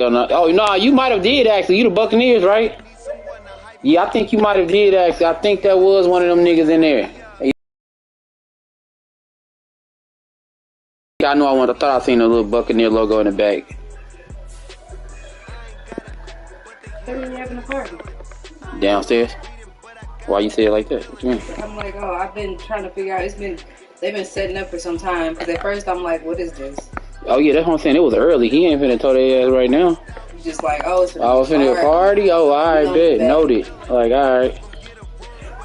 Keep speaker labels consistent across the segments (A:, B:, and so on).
A: Oh no, you might have did actually. You the Buccaneers, right? Yeah, I think you might have did actually. I think that was one of them niggas in there. Yeah, I know. I thought I seen a little Buccaneer logo in the back.
B: They're really having a party.
A: Downstairs? Why you say it like that? What you mean?
B: I'm like, oh, I've been trying to figure out. They've been setting up for some time. Because at first I'm like, what is this?
A: Oh yeah, that's what I'm saying. It was early. He ain't finna tell their ass right now.
B: You just like, oh, it's
A: finna a party. Oh, alright, bet, noted. Like, alright.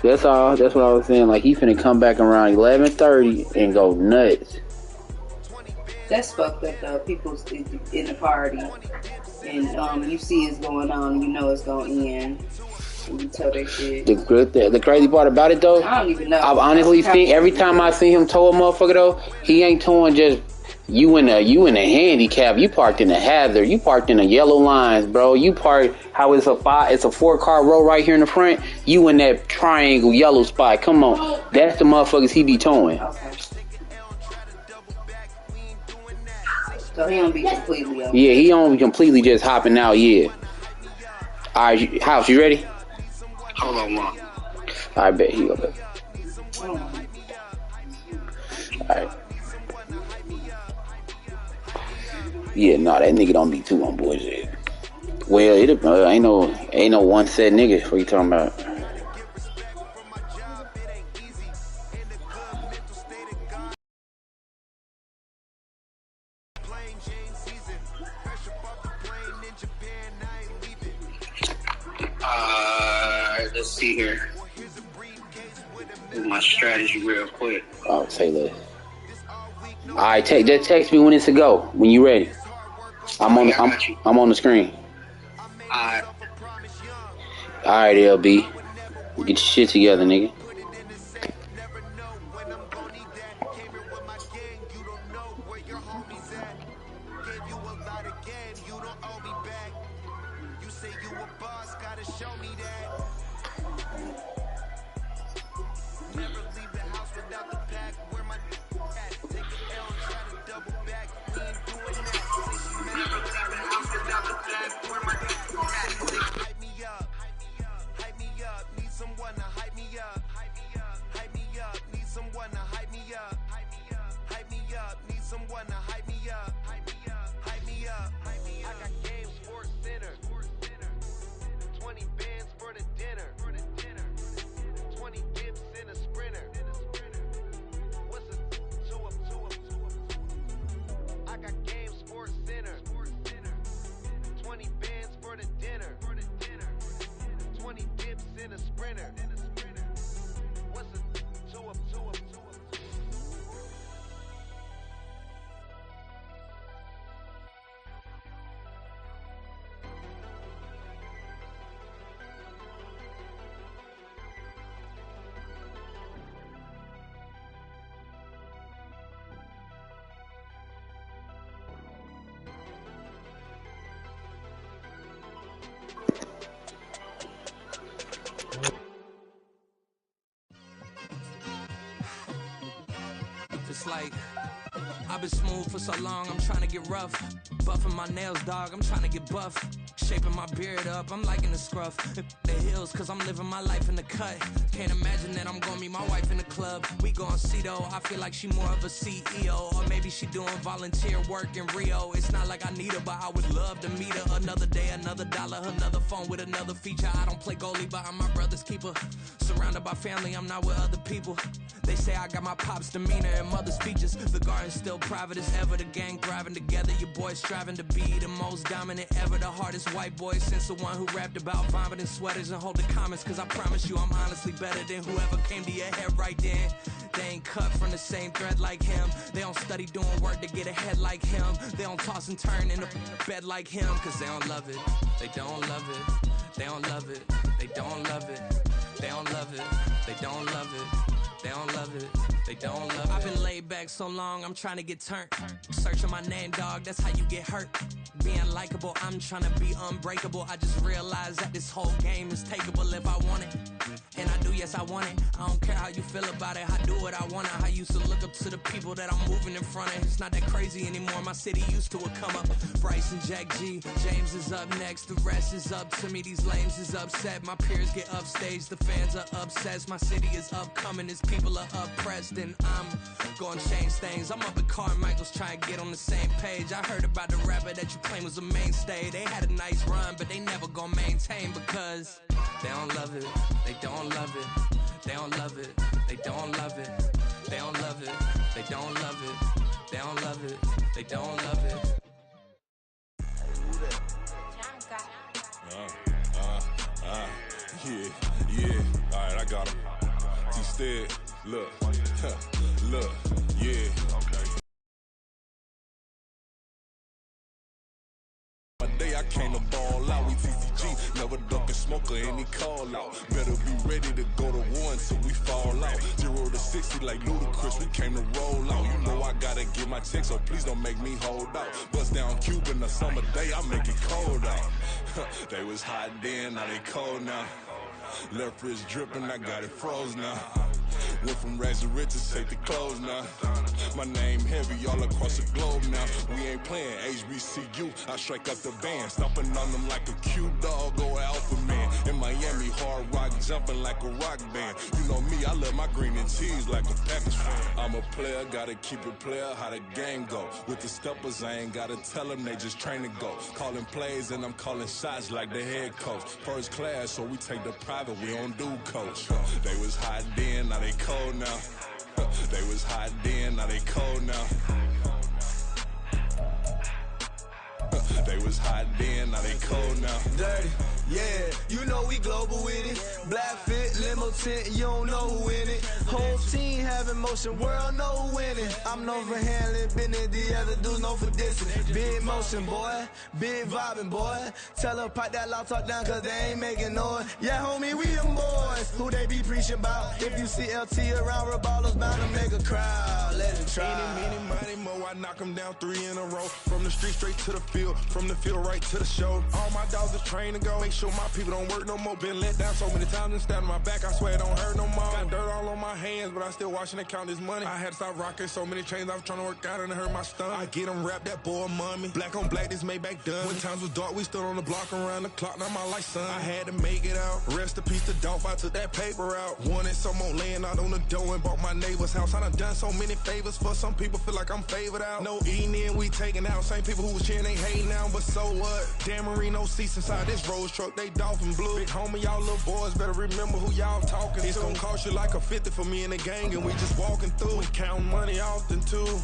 A: That's all. That's what I was saying. Like, he finna come back around 11:30 and go nuts.
B: That's fucked up though. People's in the party, and you see it's going on, you know it's going in. And you tell that shit.
A: The crazy part about it though,
B: I don't even know.
A: I honestly think every time I see him tow a motherfucker though, he ain't towing just you in a handicap. You parked in a hazard. You parked in the yellow lines, bro. You parked how it's a 4-car row right here in the front. You in that triangle yellow spot. Come on, that's the motherfuckers he be towing.
B: Okay. So he don't be completely up.
A: Yeah, he don't be completely just hopping out. Yeah. All right, House, you ready?
C: Hold on, Mom.
A: I bet he go back. Alright. Yeah, nah, that nigga don't be too on bullshit. Well, it ain't no one set nigga. What you talking about?
C: Let's see here. My strategy real quick.
A: Oh, say less. Alright, just text me when it's a go. When you ready. I'm on the screen.
C: Alright.
A: Alright, LB. Get your shit together, nigga.
D: It's like I've been smooth for so long, I'm trying to get rough. Buffing my nails, dog, I'm trying to get buff. Shaping my beard up, I'm liking the scruff. The hills, cause I'm living my life in the cut. Can't imagine that I'm gonna meet my wife in the club. We gon' see though, I feel like she more of a CEO. Or maybe she doing volunteer work in Rio. It's not like I need her, but I would love to meet her. Another day, another dollar, another phone with another feature. I don't play goalie, but I'm my brother's keeper. Surrounded by family, I'm not with other people. They say I got my pop's demeanor and mother's features. The garden's still private as ever. The gang thriving together. Your boys striving to be the most dominant ever. The hardest white boy since the one who rapped about vomiting sweaters and holding comments. Cause I promise you I'm honestly better than whoever came to your head right then. They ain't cut from the same thread like him. They don't study doing work to get ahead like him. They don't toss and turn in the bed like him. Cause they don't love it. They don't love it. They don't love it. They don't love it. They don't love it. They don't love it. They don't love it. they don't love it. I've been laid back so long, I'm trying to get turned. Searching my name, dog, that's how you get hurt. Being likable, I'm trying to be unbreakable. I just realized that this whole game is takeable if I want it. And I do, yes, I want it. I don't care how you feel about it, I do what I want it. I used to look up to the people that I'm moving in front of. It's not that crazy anymore, my city used to it come up. Bryce and Jack G, James is up next. The rest is up to me, these lames is upset. My peers get upstage, the fans are obsessed. My city is upcoming, his people are oppressed. And I'm gonna change things. I'm up at Carmichael's trying to get on the same page. I heard about the rapper that you claim was a mainstay. They had a nice run, but they never gonna maintain because they don't love it, they don't love it, they don't love it, they don't love it, they don't love it, they don't love it, they don't love it, they don't love it.
E: Yeah, alright, I got him. T-Stead, look, look, yeah. Okay. My day I came to ball out with TCG, never duck a smoker any call out. Better be ready to go to war until we fall out. 0 to 60 like Ludacris, we came to roll out. You know I gotta get my check, so please don't make me hold out. Bust down Cuban a summer day, I make it cold out. They was hot then, now they cold now. Left wrist dripping, I got it froze now. Went from rags to riches, take the clothes now. My name heavy all across the globe now. We ain't playing HBCU, I strike up the band. Stomping on them like a cute dog or alpha man. In Miami, hard rock jumping like a rock band. You know me, I love my green and cheese like a Packers fan. I'm a player, gotta keep it player, how the game go. With the steppers, I ain't gotta tell them, they just train to go. Calling plays and I'm calling shots like the head coach. First class, so we take the private, we don't do coach. They was hot then, now they cold now. They was hot then, now they cold now. They was hot then, now they cold now.
F: Dirty, yeah, you know we global with it. Black fit, limo tint, you don't know who in it. Whole team having motion, world know who winning. I'm known for handling business, the other dudes known for dissing. Big motion, boy, big vibing, boy. Tell her pipe that loud talk down, cause they ain't making noise. Yeah, homie, we them boys, who they be preaching about. If you see LT around, Reballo's bound to make a crowd. Let it try.
E: Eeny, meeny, miny, mo, I knock them down 3 in a row. From the street straight to the field, from the field right to the show. All my dogs are trained to go. Make sure my people don't work no more. Been let down so many times and stand on my back, I swear it don't hurt no more. Got dirt all on my hands, but I still watching and count this money. I had to stop rocking so many chains, I was trying to work out and it hurt my stomach. I get them rap, that boy mommy. Black on black, this Maybach done. When times was dark, we stood on the block around the clock, now my life son. I had to make it out. Rest in peace to Dolph, I took that paper out. Wanted some more laying out on the dough and bought my neighbor's house. I done so many favors for some people, feel like I'm favored out. No eating in, we taking out. Same people who was cheering, they hating now, but so what? Dan Marino seats inside this Rolls truck, they dolphin blue. Big homie, y'all little boys better remember who y'all talking to. It's gonna cost you like a 50 for me and the gang, and we just walking through. We counting money often too.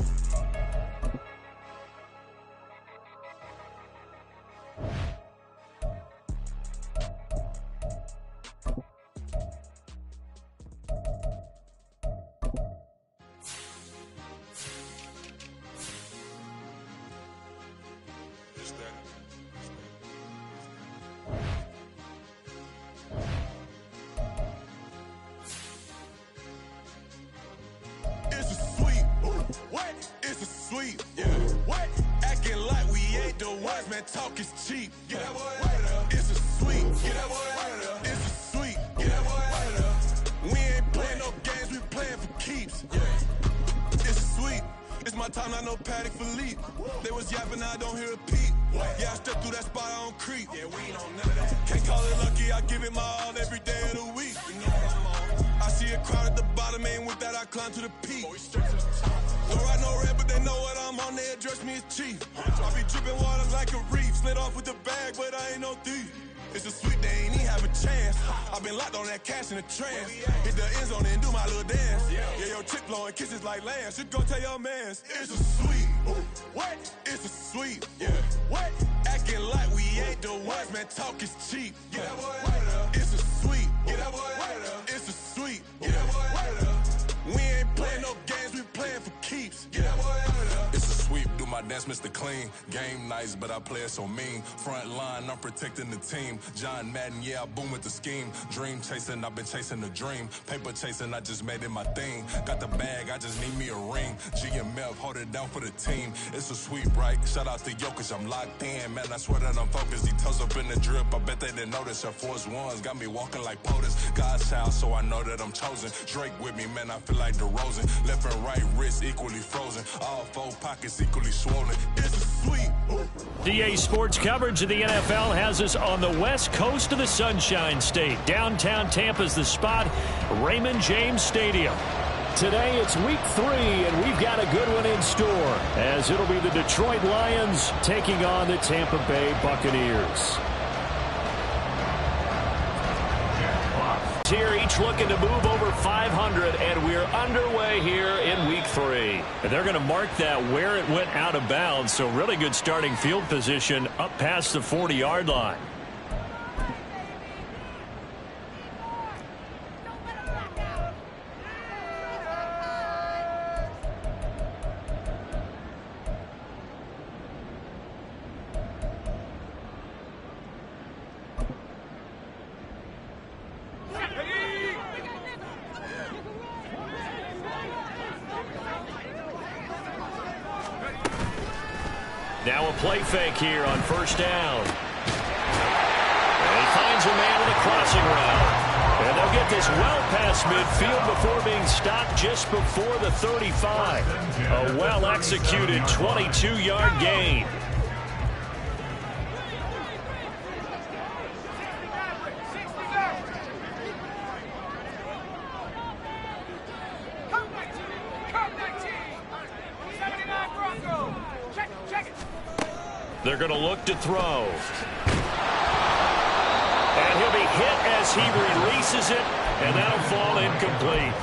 E: Man, talk is cheap. Get that boy out of there. It's a sweet. Get that boy out of there. It's a sweet. Get that boy out of there. We ain't playing no games, we playing for keeps. Yeah. It's sweet. It's my time, not no Paddock Philippe. They was yapping, I don't hear a peep. Yeah, I step through that spot, I don't creep. Yeah, we ain't on none of that. Can't call it lucky, I give it my all every day of the week. I see a crowd at the bottom, and with that I climb to the peak. Don't ride no red, but they know what I'm on, they address me as chief. I be dripping water like a reef, slid off with the bag, but I ain't no thief. It's a sweet, they ain't even have a chance. I been locked on that cash in a trance. Hit the end zone and do my little dance. Yeah, your chick blowing kisses like Lance. You go tell your mans. It's a sweet. What? It's a sweet. Yeah. What? Acting like we ain't the ones, man. Talk is cheap. Get that boy out of there. It's a sweet. Get that boy out of there. It's a sweet. Get that boy out of there. We ain't playing no games, we playing for keeps. Get that boy out of there. It's a sweep, do my that's Mr. Clean. Game nice, but I play it so mean. Front line, I'm protecting the team. John Madden, yeah, I boom with the scheme. Dream chasing, I've been chasing a dream. Paper chasing, I just made it my thing. Got the bag, I just need me a ring. GMF, hold it down for the team. It's a sweet, right? Shout out to Jokic, I'm locked in. Man, I swear that I'm focused. He toes up in the drip, I bet they didn't notice. Air Force Ones got me walking like POTUS. God's child, so I know that I'm chosen. Drake with me, man, I feel like DeRozan. Left and right wrist equally frozen. All four pockets equally swollen. It's sweet.
G: DA Sports coverage of the NFL has us on the west coast of the Sunshine State. Downtown Tampa's the spot, Raymond James Stadium. Today it's week 3, and we've got a good one in store, as it'll be the Detroit Lions taking on the Tampa Bay Buccaneers. Here, each looking to move over 500, and we're underway here in week 3. They're going to mark that where it went out of bounds, so really good starting field position up past the 40-yard line. Now a play fake here on first down. And he finds a man in the crossing route. And they'll get this well past midfield before being stopped just before the 35. A well-executed 22-yard gain. They're going to look to throw. And he'll be hit as he releases it, and that'll fall incomplete.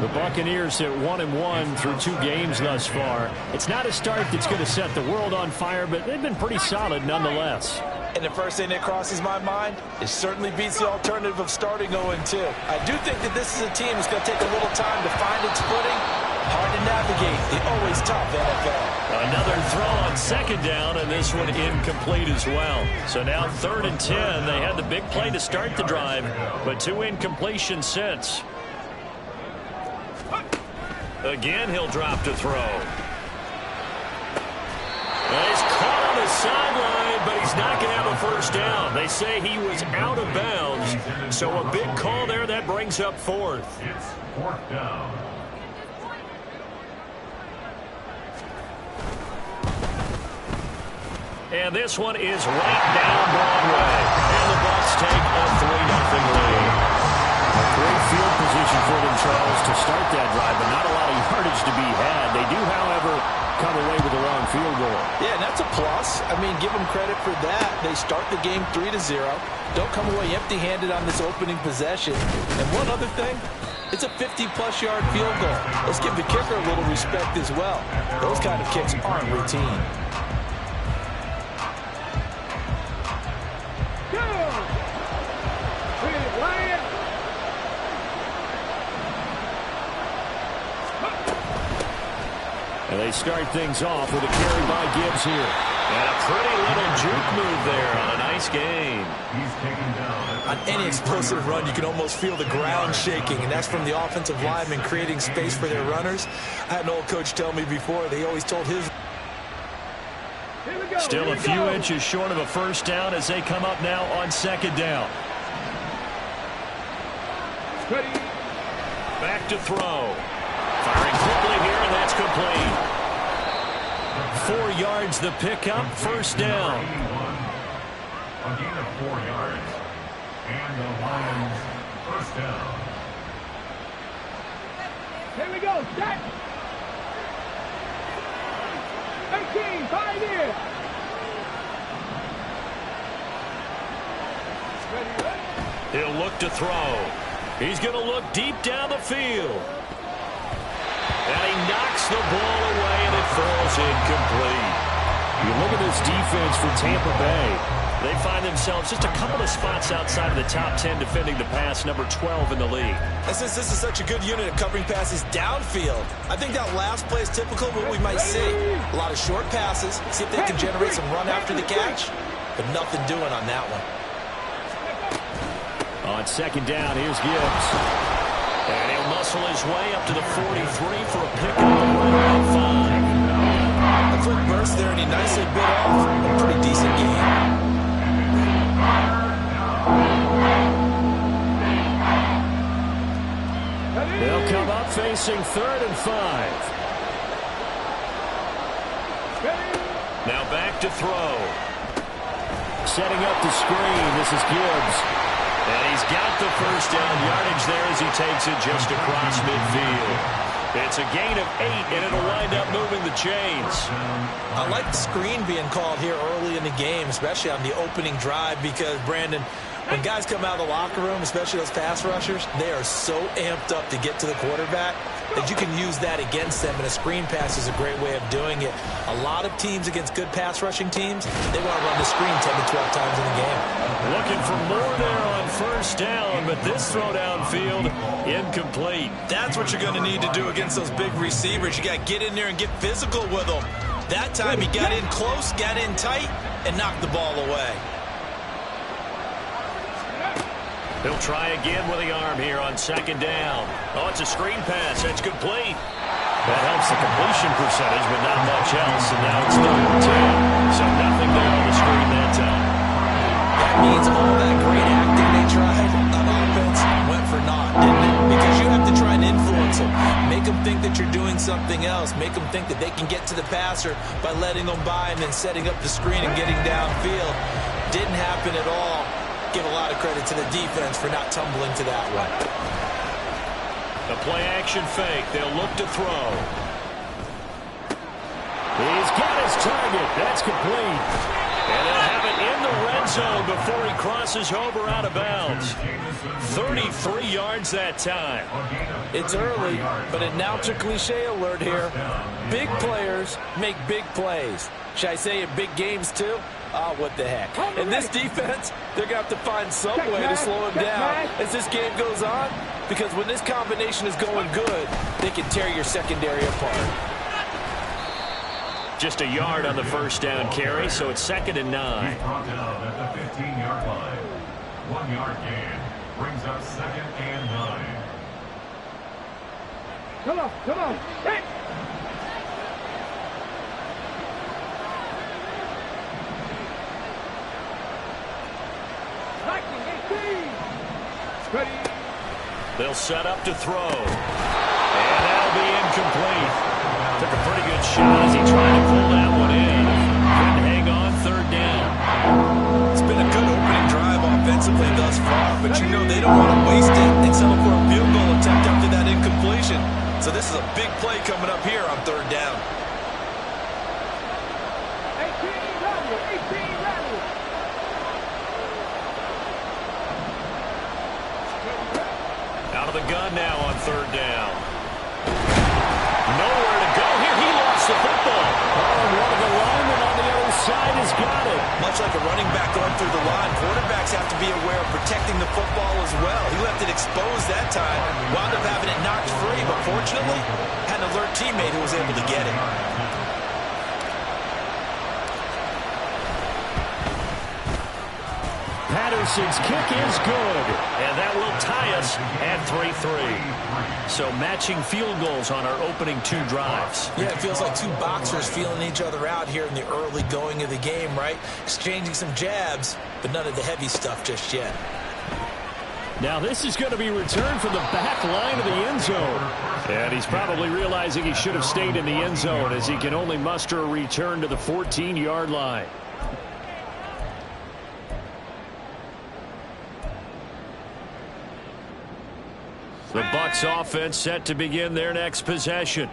G: The Buccaneers at 1-1 through 2 games thus far. It's not a start that's going to set the world on fire, but they've been pretty solid nonetheless.
H: And the first thing that crosses my mind, it certainly beats the alternative of starting 0-2. I do think that this is a team that's going to take a little time to find its footing. Hard to navigate the always tough NFL.
G: Another throw on second down, and this one incomplete as well. So now 3rd and 10. They had the big play to start the drive, but 2 incompletions since. Again, he'll drop to throw. And he's caught on the sideline, but he's not going to have a first down. They say he was out of bounds, so a big call there that brings up 4th.
I: It's 4th down.
G: And this one is right down Broadway. And the Bucs take a 3-0 lead. A great field position for them, Charles, to start that drive, but not a lot of yardage to be had. They do, however, come away with a long field goal. Yeah, and that's a plus. I mean, give them credit for that. They start the game 3-0. Don't come away empty-handed on this opening possession. And one other thing, it's a 50-plus yard field goal. Let's give the kicker a little respect as well. Those kind of kicks aren't routine. And they start things off with a carry by Gibbs here. And a pretty little juke move there on a nice gain.
I: He's taken down.
H: On any explosive run, you can almost feel the ground shaking, and that's from the offensive linemen creating space for their runners. I had an old coach tell me before, they always told his...
G: Still a few inches short of a first down as they come up now on second down. Back to throw. Firing quickly here, and that's complete. 4 yards the pickup, first down.
I: A gain of 4 yards. And the Lions first down.
J: Here we go, set. 18, 5 here.
G: He'll look to throw. He's going to look deep down the field. And he knocks the ball away, and it falls incomplete. You look at this defense for Tampa Bay. They find themselves just a couple of spots outside of the top 10 defending the pass, number 12 in the league.
H: And since this is such a good unit at covering passes downfield, I think that last play is typical of what we might see. A lot of short passes, see if they can generate some run after the catch, but nothing doing on that one.
G: On second down, here's Gibbs. And he'll muscle his way up to the 43 for a pickup right around 5.
H: A quick burst there, and he nicely bit off a pretty decent game.
G: They'll come up facing 3rd and 5. Now back to throw. Setting up the screen. This is Gibbs. And he's got the first down yardage there as he takes it just across midfield. It's a gain of 8, and it'll wind up moving the chains.
H: I like the screen being called here early in the game, especially on the opening drive, because, Brandon, when guys come out of the locker room, especially those pass rushers, they are so amped up to get to the quarterback that you can use that against them, and a screen pass is a great way of doing it. A lot of teams against good pass rushing teams, they want to run the screen 10 to 12 times in the game.
G: Looking for more there on first down, but this throw downfield incomplete.
H: That's what you're going to need to do against those big receivers. You got to get in there and get physical with them. That time he got in close, got in tight, and knocked the ball away.
G: He'll try again with the arm here on second down. Oh, it's a screen pass. That's complete. That helps the completion percentage, but not much else. And now it's 3rd and 10. So nothing there on the screen that time.
H: That means all that great acting they tried on offense went for naught, didn't it? Because you have to try and influence them. Make them think that you're doing something else. Make them think that they can get to the passer by letting them by and then setting up the screen and getting downfield. Didn't happen at all. Give a lot of credit to the defense for not tumbling to that one.
G: The play-action fake. They'll look to throw. He's got his target. That's complete. And they'll have it in the red zone before he crosses over out of bounds. 33 yards that time.
H: It's early, but announcer cliche alert here. Big players make big plays. Should I say in big games too? Oh, what the heck. In this defense, they're going to have to find some way to slow him down as this game goes on, because when this combination is going good, they can tear your secondary apart.
G: Just a yard on the first down carry, so it's 2nd and 9.
I: He's brought down at the 15-yard line. 1-yard gain brings up 2nd and 9.
J: Come on. Hey! Ready.
G: They'll set up to throw. And that'll be incomplete. Took a pretty good shot as he tried to pull that one in. Couldn't hang on 3rd down.
H: It's been a good opening drive offensively thus far, but you know they don't want to waste it and settle for a field goal attempt after that incompletion. So this is a big play coming up here on 3rd down.
J: 18 rally.
G: Out of the gun now on 3rd down. Nowhere to go here. He lost the football. Oh, and one of the linemen on the other side has got it.
H: Much like a running back going through the line, quarterbacks have to be aware of protecting the football as well. He left it exposed that time, wound up having it knocked free, but fortunately, had an alert teammate who was able to get it.
G: Patterson's kick is good, and that will tie us at 3-3. So matching field goals on our opening 2 drives.
H: Yeah, it feels like 2 boxers feeling each other out here in the early going of the game, right? Exchanging some jabs, but none of the heavy stuff just yet.
G: Now this is going to be returned from the back line of the end zone. And he's probably realizing he should have stayed in the end zone as he can only muster a return to the 14-yard line. The Bucs offense set to begin their next possession.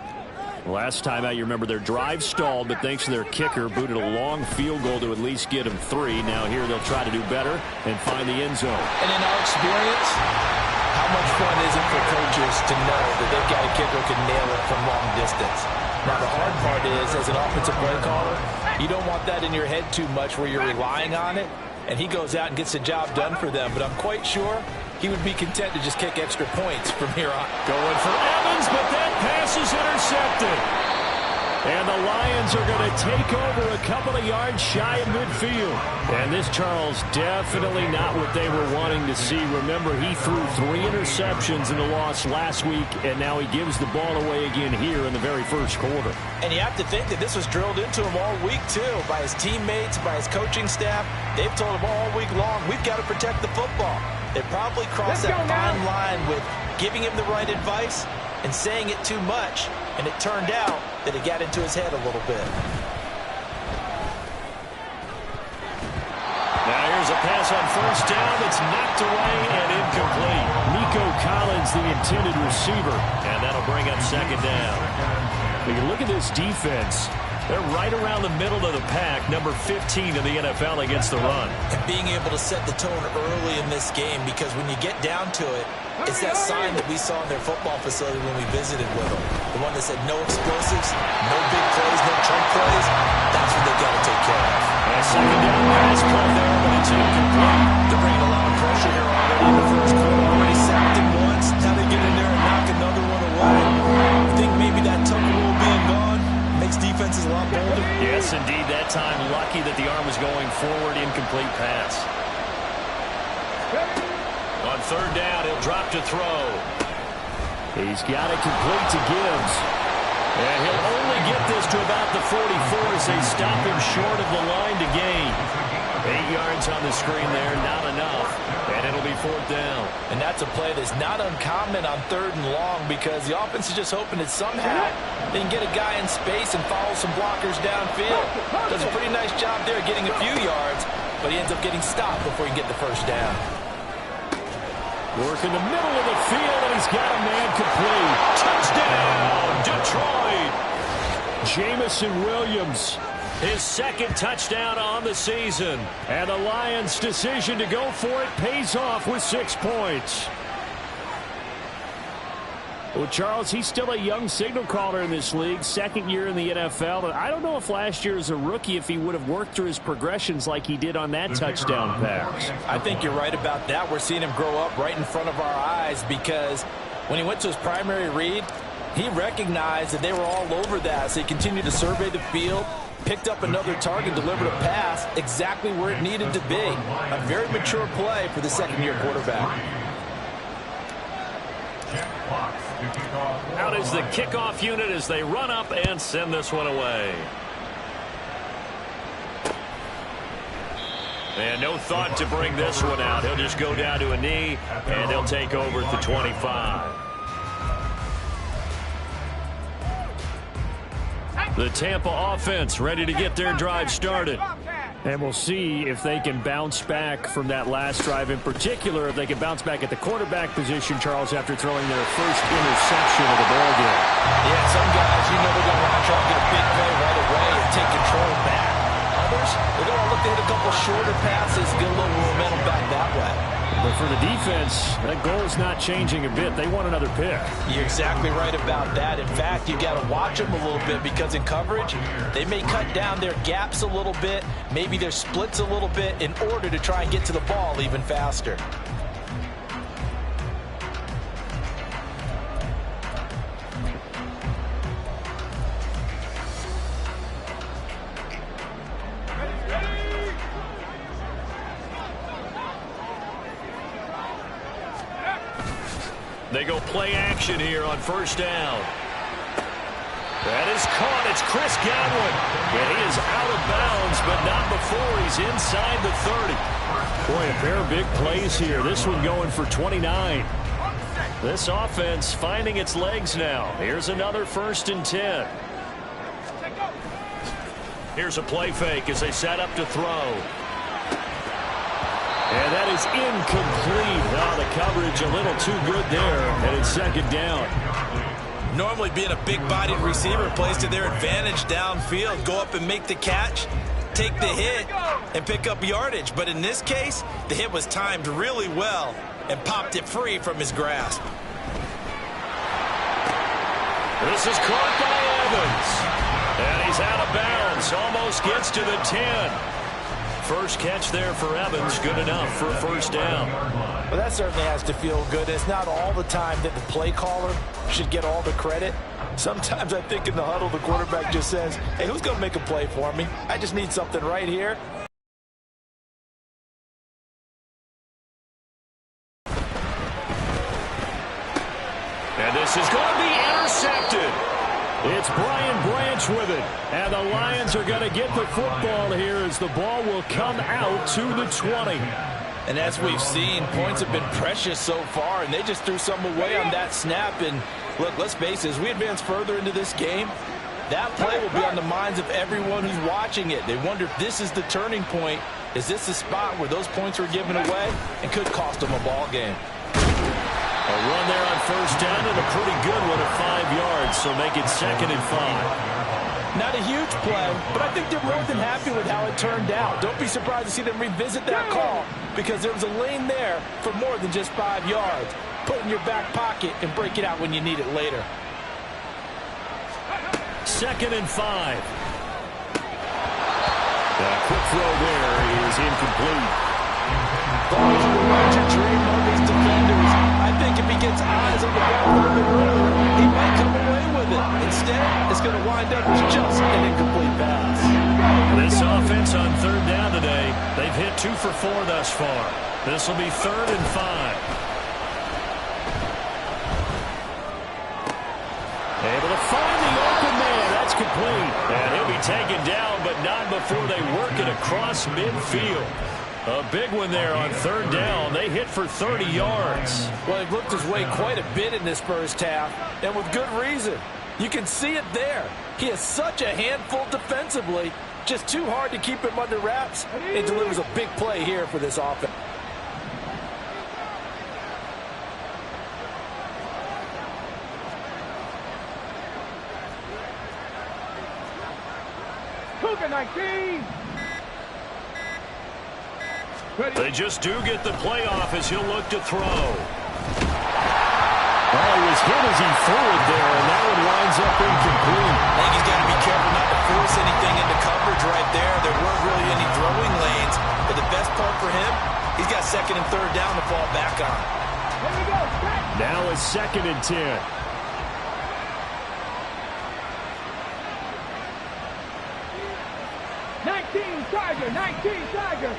G: Last time out, you remember their drive stalled, but thanks to their kicker, booted a long field goal to at least get them 3. Now here they'll try to do better and find the end zone.
H: And in our experience, how much fun is it for coaches to know that they've got a kicker who can nail it from long distance? Now the hard part is, as an offensive play caller, you don't want that in your head too much where you're relying on it. and he goes out and gets the job done for them. But I'm quite sure he would be content to just kick extra points from here on.
G: Going for Evans, but that pass is intercepted. And the Lions are going to take over a couple of yards shy of midfield. And this, Charles, definitely not what they were wanting to see. Remember, he threw 3 interceptions in the loss last week, and now he gives the ball away again here in the very first quarter.
H: And you have to think that this was drilled into him all week, too, by his teammates, by his coaching staff. They've told him all week long, we've got to protect the football. They probably crossed that fine line with giving him the right advice and saying it too much, and it turned out that it got into his head a little bit.
G: Now here's a pass on first down that's knocked away and incomplete. Nico Collins, the intended receiver, and that'll bring up second down. When you look at this defense, they're right around the middle of the pack, number 15 in the NFL against the run.
H: And being able to set the tone early in this game, because when you get down to it, it's that sign that we saw in their football facility when we visited with them. The one that said no explosives, no big plays, no chunk plays. That's what they've got to take care of.
G: A second down pass play there, but it's incomplete.
H: They're bringing a lot of pressure here already in the first quarter. Already sacked him once. Now they get in there and knock another one away. I think maybe that Tucker rule being gone makes defenses a lot bolder.
G: Yes, indeed. That time, lucky that the arm was going forward. Incomplete pass. On third down, he'll drop to throw. He's got it complete to Gibbs. And he'll only get this to about the 44 as they stop him short of the line to gain. 8 yards on the screen there, not enough. And it'll be fourth down.
H: And that's a play that's not uncommon on third and long, because the offense is just hoping that somehow they can get a guy in space and follow some blockers downfield. Does a pretty nice job there getting a few yards, but he ends up getting stopped before he can get the first down.
G: Work in the middle of the field, and he's got a man complete. Touchdown, Detroit! Jameson Williams, his second touchdown on the season. And the Lions' decision to go for it pays off with 6 points. Well, Charles, he's still a young signal caller in this league, second year in the NFL. And I don't know if last year as a rookie, if he would have worked through his progressions like he did on that touchdown pass.
H: I think you're right about that. We're seeing him grow up right in front of our eyes, because when he went to his primary read, he recognized that they were all over that. So he continued to survey the field, picked up another target, delivered a pass exactly where it needed to be. A very mature play for the second-year quarterback.
G: Out is the kickoff unit as they run up and send this one away. And no thought to bring this one out. He'll just go down to a knee, and they'll take over at the 25. The Tampa offense ready to get their drive started. And we'll see if they can bounce back from that last drive, in particular, if they can bounce back at the quarterback position, Charles, after throwing their first interception of the ball game.
H: Yeah, some guys, you know, they're going to want to try and get a big play right away and take control back. Others, they're going to look to hit a couple shorter passes, get a little momentum back that way.
G: But for the defense, that goal is not changing a bit. They want another pick.
H: You're exactly right about that. In fact, you got to watch them a little bit, because in coverage, they may cut down their gaps a little bit, maybe their splits a little bit, in order to try and get to the ball even faster.
G: They go play action here on first down. That is caught. It's Chris Godwin. And he is out of bounds, but not before he's inside the 30. Boy, a pair of big plays here. This one going for 29. This offense finding its legs now. Here's another 1st and 10. Here's a play fake as they set up to throw. And that is incomplete. Oh, the coverage a little too good there, and it's second down.
H: Normally, being a big-bodied receiver plays to their advantage downfield. Go up and make the catch, take the hit, and pick up yardage. But in this case, the hit was timed really well and popped it free from his grasp.
G: This is caught by Evans. And he's out of bounds. Almost gets to the 10. First catch there for Evans. Good enough for a first down.
H: Well, that certainly has to feel good. It's not all the time that the play caller should get all the credit. Sometimes I think in the huddle, the quarterback just says, hey, who's going to make a play for me? I just need something right here.
G: And this is going to be intercepted. It's Brian Branch with it. And the Lions are going to get the football here as the ball will come out to the 20.
H: And as we've seen, points have been precious so far, and they just threw some away on that snap. And look, let's face it, as we advance further into this game, that play will be on the minds of everyone who's watching it. They wonder if this is the turning point. Is this the spot where those points were given away and could cost them a ball game?
G: A run there on first down and a pretty good one at 5 yards, so make it 2nd and 5.
H: Not a huge play, but I think they're more than happy with how it turned out. Don't be surprised to see them revisit that call because there was a lane there for more than just 5 yards. Put it in your back pocket and break it out when you need it later.
G: 2nd and 5. That quick throw there is incomplete.
H: Always reward your dream of these defenders. I think if he gets eyes on the ball a little bit earlier, he might come away with it. Instead, it's going to wind up as just an incomplete pass.
G: This offense on 3rd down today, they've hit 2 for 4 thus far. This will be 3rd and 5. Able to find the open man. That's complete. And he'll be taken down, but not before they work it across midfield. A big one there on 3rd down. They hit for 30 yards.
H: Well, he looked his way quite a bit in this first half, and with good reason. You can see it there. He is such a handful defensively. Just too hard to keep him under wraps. It delivers a big play here for this offense.
J: Cougar 19.
G: They just do get the playoff as he'll look to throw. Oh, he was hit as he threw it there, and that one winds up incomplete.
H: I think he's got to be careful not to force anything into coverage right there. There weren't really any throwing lanes, but the best part for him, he's got 2nd and 3rd down to fall back on.
G: Now it's 2nd and 10.
J: Tiger, 19 Tiger.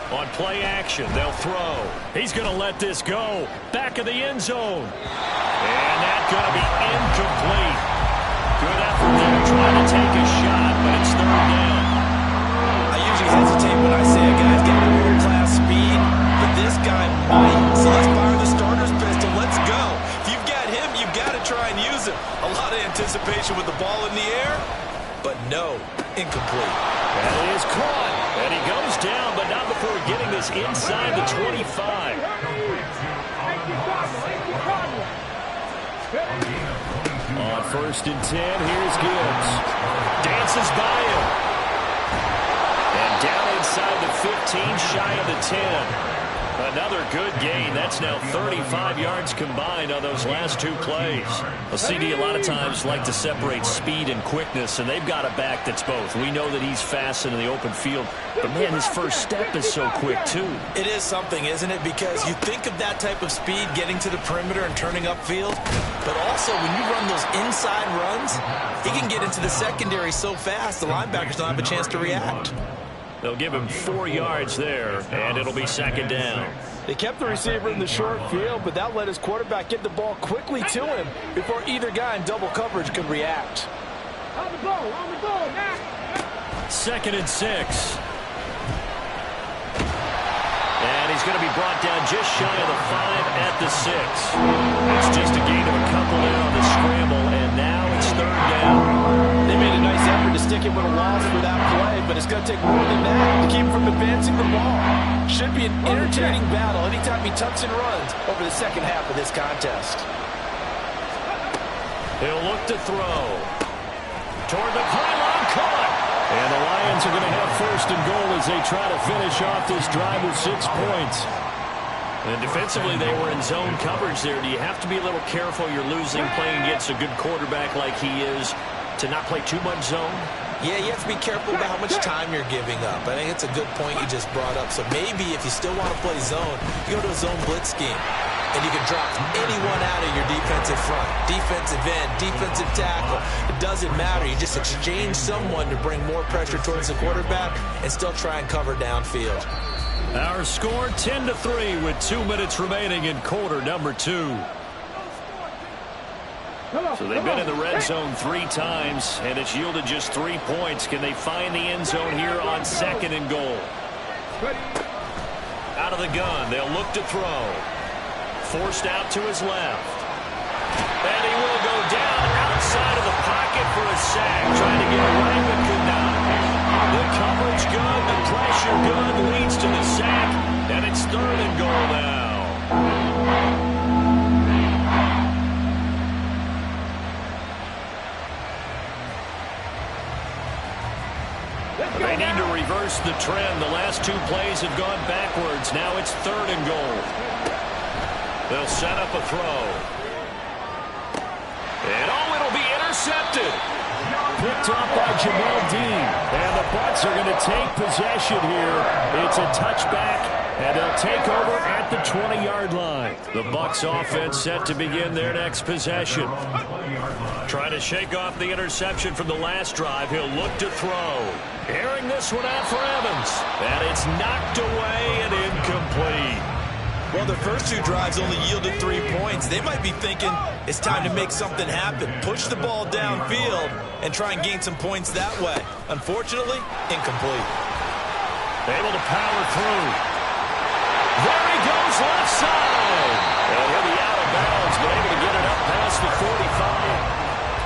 G: On play action, they'll throw. He's going to let this go. Back of the end zone. And that's going to be incomplete. Good effort there trying to take a shot, but it's 3rd down.
H: I usually hesitate when I say a guy's got world-class speed, but this guy might. So let's fire the starter's pistol. Let's go. If you've got him, you've got to try and use him. A lot of anticipation with the ball in the air, but no, incomplete.
G: That is caught, and he goes down, but not before getting this inside the 25. On 1st and 10, here's Gibbs. Dances by him. And down inside the 15, shy of the 10. Another good gain. That's now 35 yards combined on those last 2 plays. Well, CD, a lot of times like to separate speed and quickness, and they've got a back that's both. We know that he's fast in the open field, but, man, his first step is so quick, too.
H: It is something, isn't it? Because you think of that type of speed getting to the perimeter and turning upfield, but also when you run those inside runs, he can get into the secondary so fast the linebackers don't have a chance to react.
G: They'll give him 4 yards there, and it'll be 2nd down.
H: They kept the receiver in the short field, but that let his quarterback get the ball quickly to him before either guy in double coverage could react.
J: On the ball, now.
G: 2nd and 6. And he's going to be brought down just shy of the 5 at the 6. It's just a gain of a couple there on the scramble, and now it's 3rd down.
H: They made a nice effort to stick him with a loss for that play, but it's going to take more than that to keep him from advancing the ball. Should be an entertaining battle anytime he tucks and runs over the second half of this contest.
G: He'll look to throw. Toward the pylon, caught. And the Lions are going to have 1st and goal as they try to finish off this drive with 6 points. And defensively, they were in zone coverage there. Do you have to be a little careful you're losing playing against a good quarterback like he is to not play too much zone?
H: Yeah, you have to be careful about how much time you're giving up. I think it's a good point you just brought up. So maybe if you still want to play zone, you go to a zone blitz scheme. And you can drop anyone out of your defensive front. Defensive end, defensive tackle. It doesn't matter. You just exchange someone to bring more pressure towards the quarterback and still try and cover downfield.
G: Our score 10-3 with 2 minutes remaining in quarter number 2. So they've been in the red zone 3 times, and it's yielded just 3 points. Can they find the end zone here on 2nd and goal? Out of the gun, they'll look to throw. Forced out to his left. And he will go down outside of the pocket for a sack. Trying to get away, but could not. The coverage good, the pressure good, leads to the sack, and it's 3rd and goal now. They need to reverse the trend. The last 2 plays have gone backwards. Now it's 3rd and goal. They'll set up a throw. And it'll be intercepted. Picked off by Jamel Dean. And the Bucs are going to take possession here. It's a touchback, and they'll take over at the 20-yard line. The Bucs offense set to begin their next possession. Trying to shake off the interception from the last drive. He'll look to throw. Airing this one out for Evans. And it's knocked away and incomplete.
H: Well, the first 2 drives only yielded 3 points. They might be thinking it's time to make something happen. Push the ball downfield and try and gain some points that way. Unfortunately, incomplete.
G: Able to power through. There he goes left side. And he'll be out of bounds, but able to get it up past the 45.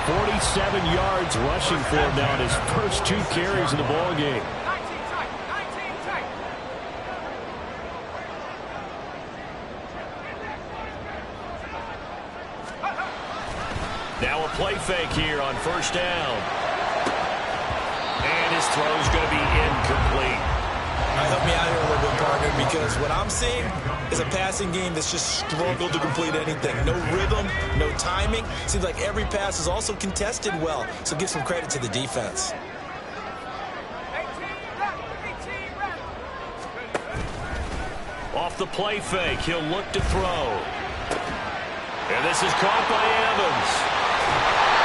G: 47 yards rushing for him now in his first 2 carries in the ball game. Now a play fake here on 1st down. And his throw's going to be incomplete.
H: Help me out here a little bit, partner, because what I'm seeing is a passing game that's just struggled to complete anything. No rhythm, no timing. Seems like every pass is also contested well, so give some credit to the defense.
G: Off the play fake, he'll look to throw. And this is caught by Evans.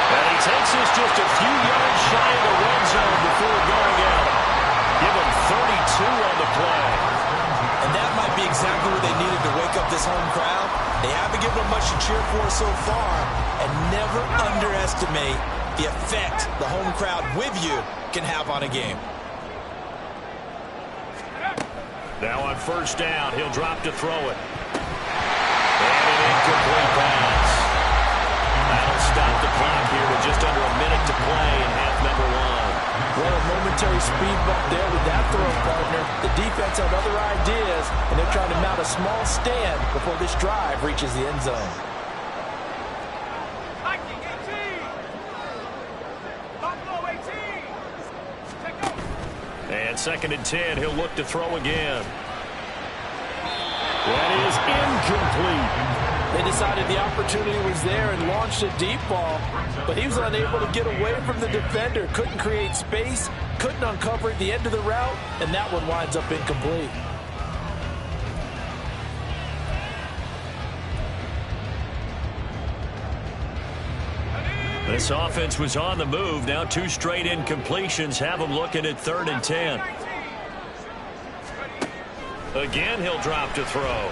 G: And he takes this just a few yards shy of the red zone before going out. Give him 32 on the play.
H: And that might be exactly what they needed to wake up this home crowd. They haven't given them much to cheer for so far. And never underestimate the effect the home crowd with you can have on a game.
G: Now on 1st down, he'll drop to throw it. And an incomplete pass. That'll stop the clock here with just under a minute to play in half number 1.
F: Well, a momentary speed bump there with that throw, partner. The defense had other ideas, and they're trying to mount a small stand before this drive reaches the end zone.
G: And 2nd and 10, he'll look to throw again. That is incomplete.
F: They decided the opportunity was there and launched a deep ball, but he was unable to get away from the defender. Couldn't create space, couldn't uncover at the end of the route, and that one winds up incomplete.
G: This offense was on the move. Now 2 straight incompletions have them looking at 3rd and 10. Again, he'll drop to throw.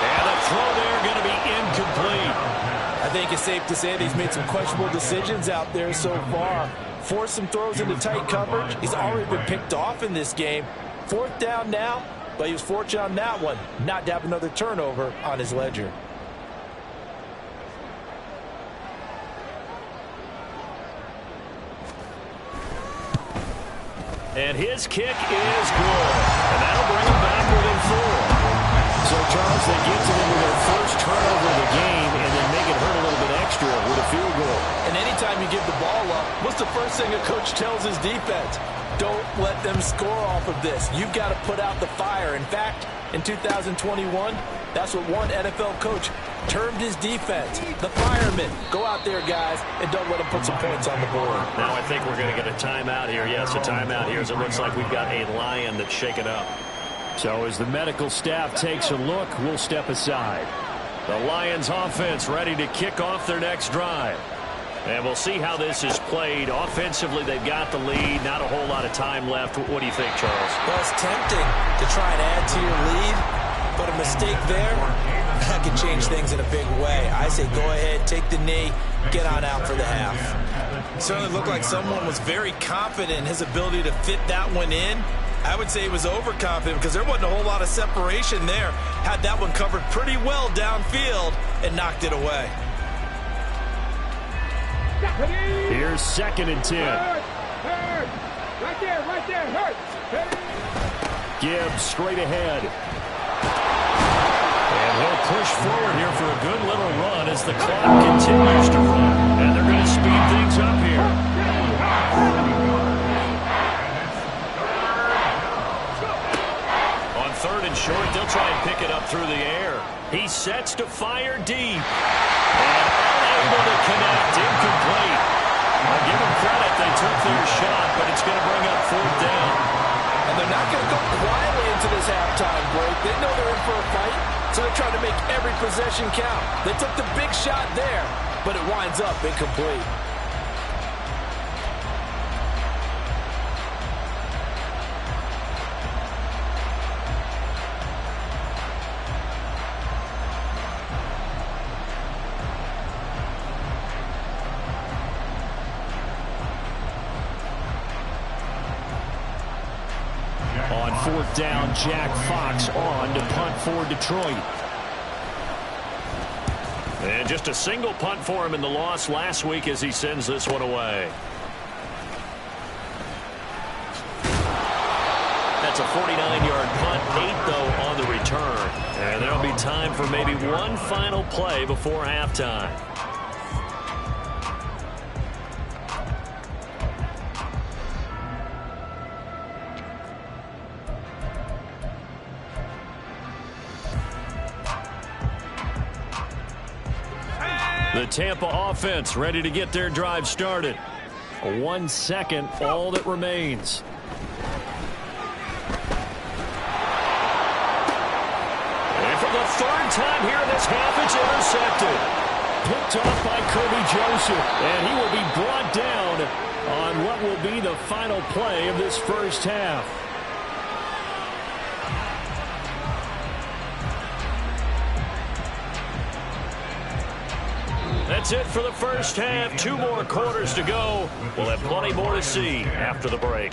G: And the throw there going to be incomplete.
F: I think it's safe to say that he's made some questionable decisions out there so far. Forced some throws into tight coverage. He's already been picked off in this game. 4th down now, but he was fortunate on that one not to have another turnover on his ledger.
G: And his kick is good. And that'll bring him back within 4. So, Charles, they get to them with their first turnover of the game and then make it hurt a little bit extra with a field goal.
F: And anytime you give the ball up, what's the first thing a coach tells his defense? Don't let them score off of this. You've got to put out the fire. In fact,
H: in 2021? That's what one NFL coach termed his defense. The firemen. Go out there, guys, and don't let them put some points on the board.
G: Now I think we're going to get a timeout here. Yes, a timeout here as it looks like we've got a Lion that's shaken up. So as the medical staff takes a look, we'll step aside. The Lions offense ready to kick off their next drive. And we'll see how this is played. Offensively, they've got the lead. Not a whole lot of time left. What do you think, Charles?
H: Well, it's tempting to try and add to your lead, but a mistake there, that could change things in a big way. I say go ahead, take the knee, get on out for the half. It certainly looked like someone was very confident in his ability to fit that one in. I would say he was overconfident because there wasn't a whole lot of separation there. Had that one covered pretty well downfield and knocked it away.
G: Here's 2nd and 10.
J: Hurt. Right there, hurt.
G: Gibbs straight ahead. And he'll push forward here for a good little run as the clock continues to run. And they're going to speed things up here. On 3rd and short, they'll try and pick it up through the air. He sets to fire deep. And unable to connect, incomplete. I'll give them credit, they took their shot, but it's going to bring up 4th down.
H: And they're not going to go quietly into this halftime break. They know they're in for a fight, so they're trying to make every possession count. They took the big shot there, but it winds up incomplete.
G: On 4th down, Jack Fox on to punt for Detroit. And just a single punt for him in the loss last week as he sends this one away. That's a 49-yard punt, 8 though on the return. And there'll be time for maybe one final play before halftime. The Tampa offense ready to get their drive started. 1 second, all that remains. And for the 3rd time here in this half, it's intercepted. Picked off by Kirby Joseph, and he will be brought down on what will be the final play of this first half. That's it for the first half. 2 more quarters to go. We'll have plenty more to see after the break.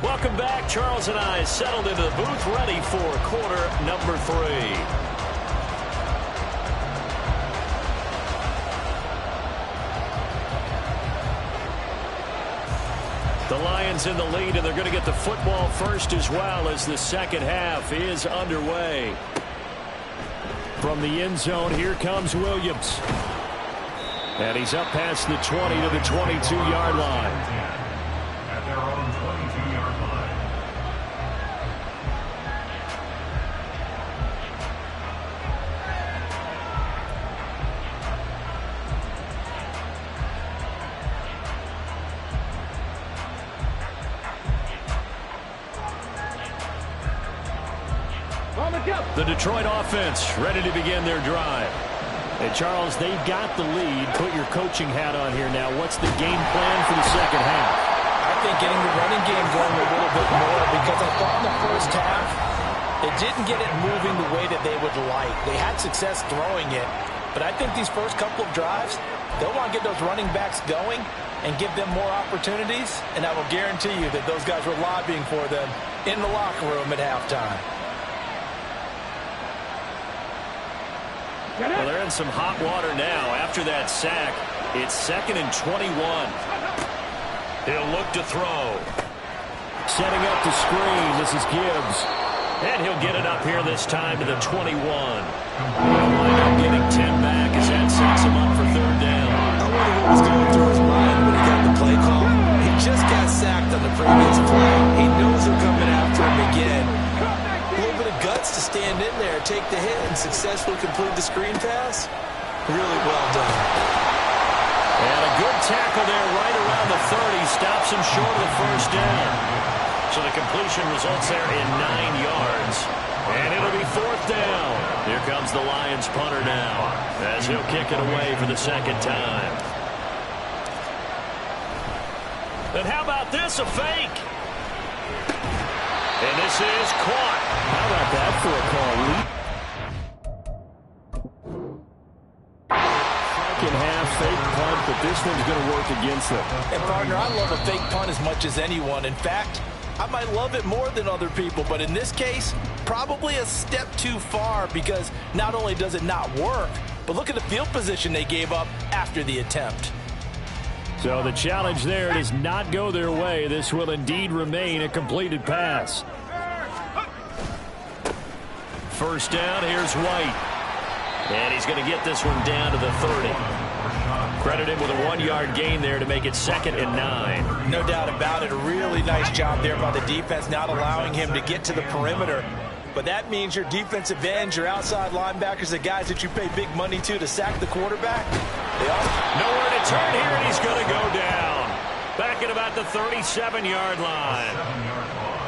G: Welcome back. Charles and I settled into the booth ready for quarter number 3. The Lions in the lead, and they're going to get the football first as well as the second half is underway. From the end zone, here comes Williams. And he's up past the 20 to the 22-yard line.
I: At their own 22-yard line.
G: The Detroit offense ready to begin their drive. And Charles, they've got the lead. Put your coaching hat on here now. What's the game plan for the second half?
H: I think getting the running game going a little bit more, because I thought in the first half it didn't get it moving the way that they would like. They had success throwing it, but I think these first couple of drives, they'll want to get those running backs going and give them more opportunities, and I will guarantee you that those guys were lobbying for them in the locker room at halftime.
G: Well, they're in some hot water now. After that sack, it's 2nd and 21. He'll look to throw. Setting up the screen. This is Gibbs. And he'll get it up here this time to the 21. He'll wind up getting 10 back as that sets him up for third down.
H: I wonder what was going through his mind when he got the play call. He just got sacked on the previous play. He knows they're coming after him again. A little bit of guts to stand in there, take the hit, and successfully complete the screen pass. Really well done.
G: And a good tackle there right around the 30. Stops him short of the first down. So the completion results there in 9 yards. And it'll be fourth down. Here comes the Lions punter now, as he'll kick it away for the second time. And how about this, a fake? And this is caught. How about that for a call, Lee? Second half fake punt, but this one's going to work against them.
H: And partner, I love a fake punt as much as anyone. In fact, I might love it more than other people, but in this case, probably a step too far, because not only does it not work, but look at the field position they gave up after the attempt.
G: So the challenge there does not go their way. This will indeed remain a completed pass. First down, here's White. And he's going to get this one down to the 30. Credit him with a 1-yard gain there to make it 2nd and 9.
H: No doubt about it. A really nice job there by the defense, not allowing him to get to the perimeter. But that means your defensive ends, your outside linebackers, the guys that you pay big money to sack the quarterback.
G: Nowhere to turn here, and he's going to go down. Back at about the 37-yard line.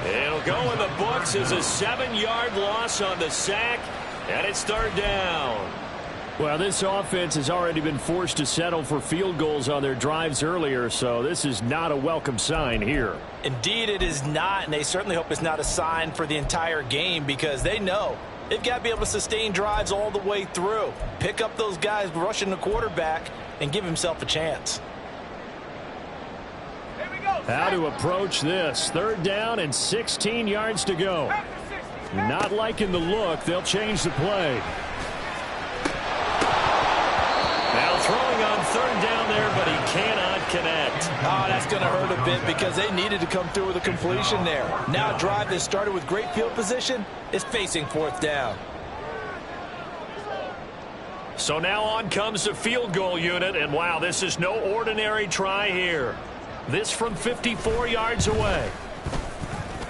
G: It'll go in the books as a 7-yard loss on the sack, and it's third down. Well, this offense has already been forced to settle for field goals on their drives earlier, so this is not a welcome sign here.
H: Indeed, it is not, and they certainly hope it's not a sign for the entire game, because they know they've got to be able to sustain drives all the way through. Pick up those guys rushing the quarterback and give himself a chance.
G: How to approach this. Third down and 16 yards to go. Not liking the look. They'll change the play. Now throwing on third down there, but he cannot connect.
H: Oh, that's going to hurt a bit, because they needed to come through with a completion there. Now a drive that started with great field position is facing fourth down.
G: So now on comes the field goal unit, and wow, this is no ordinary try here. This from 54 yards away.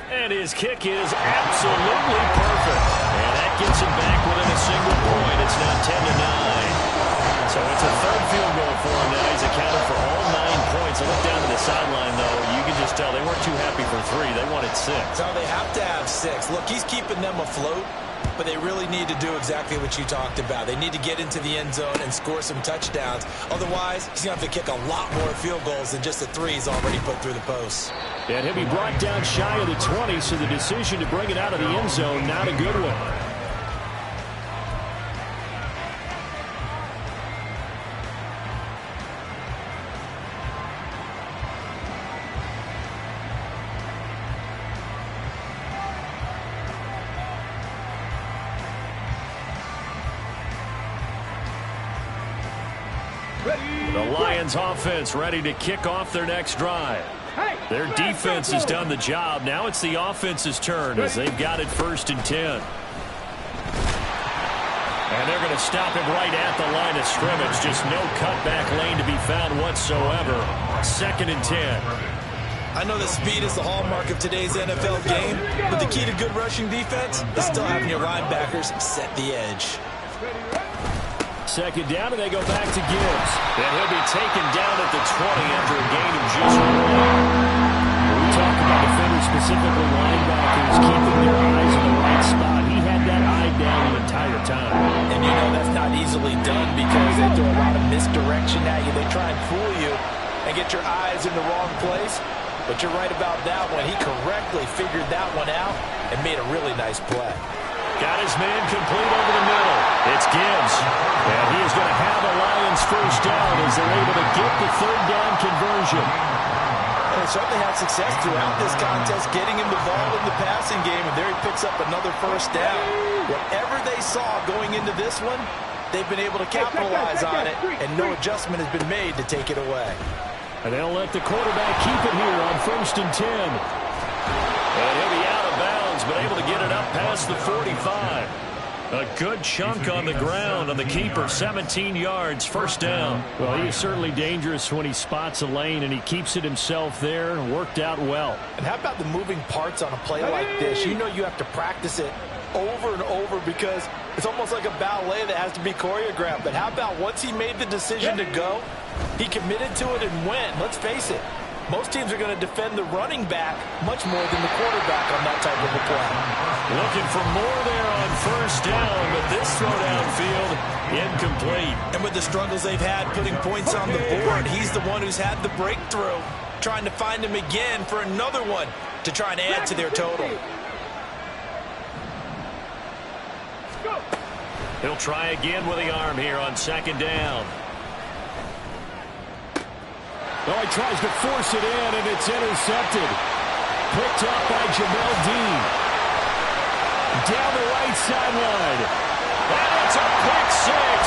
G: And his kick is absolutely perfect. And that gets him back within a single point. It's now 10-9. So it's a third field goal for him now. He's accounted for all 9 points. I look down to the sideline, though. You can just tell they weren't too happy for 3. They wanted 6.
H: So they have to have 6. Look, he's keeping them afloat, but they really need to do exactly what you talked about. They need to get into the end zone and score some touchdowns. Otherwise, he's going to have to kick a lot more field goals than just the 3 he's already put through the posts.
G: And he'll be brought down shy of the 20, so the decision to bring it out of the end zone, not a good one. The Lions offense ready to kick off their next drive. Their defense has done the job. Now it's the offense's turn as they've got it 1st and 10. And they're going to stop him right at the line of scrimmage. Just no cutback lane to be found whatsoever. 2nd and 10.
H: I know that speed is the hallmark of today's NFL game, but the key to good rushing defense is still having your linebackers set the edge.
G: 2nd down, and they go back to Gibbs. And he'll be taken down at the 20 after a gain of just 1. We talk about defenders, specifically linebackers, keeping their eyes in the right spot. He had that eye down the entire time.
H: And you know that's not easily done, because they throw a lot of misdirection at you. They try and fool you and get your eyes in the wrong place. But you're right about that one. He correctly figured that one out and made a really nice play.
G: Got his man complete over the middle. It's Gibbs. And he is going to have a Lions first down as they're able to get the third down conversion.
H: And they certainly had success throughout this contest, getting him the ball in the passing game, and there he picks up another first down. Whatever they saw going into this one, they've been able to capitalize on it, and no adjustment has been made to take it away.
G: And they'll let the quarterback keep it here on 1st and 10. And he'll be out of bounds yards, but able to get it up past the 45. A good chunk on the ground on the keeper, 17 yards, first down.
K: Well, he is certainly dangerous when he spots a lane, and he keeps it himself there and worked out well.
H: And how about the moving parts on a play like this? You know you have to practice it over and over because it's almost like a ballet that has to be choreographed. But how about once he made the decision to go, he committed to it and went. Let's face it, most teams are going to defend the running back much more than the quarterback on that type of a play.
G: Looking for more there on first down, but this throw downfield incomplete.
H: And with the struggles they've had putting points on the board, he's the one who's had the breakthrough, trying to find him again for another one to try and add to their total.
G: He'll try again with the arm here on second down.
K: Oh, he tries to force it in, and it's intercepted. Picked up by Jamel Dean. Down the right sideline.
G: And it's a pick six.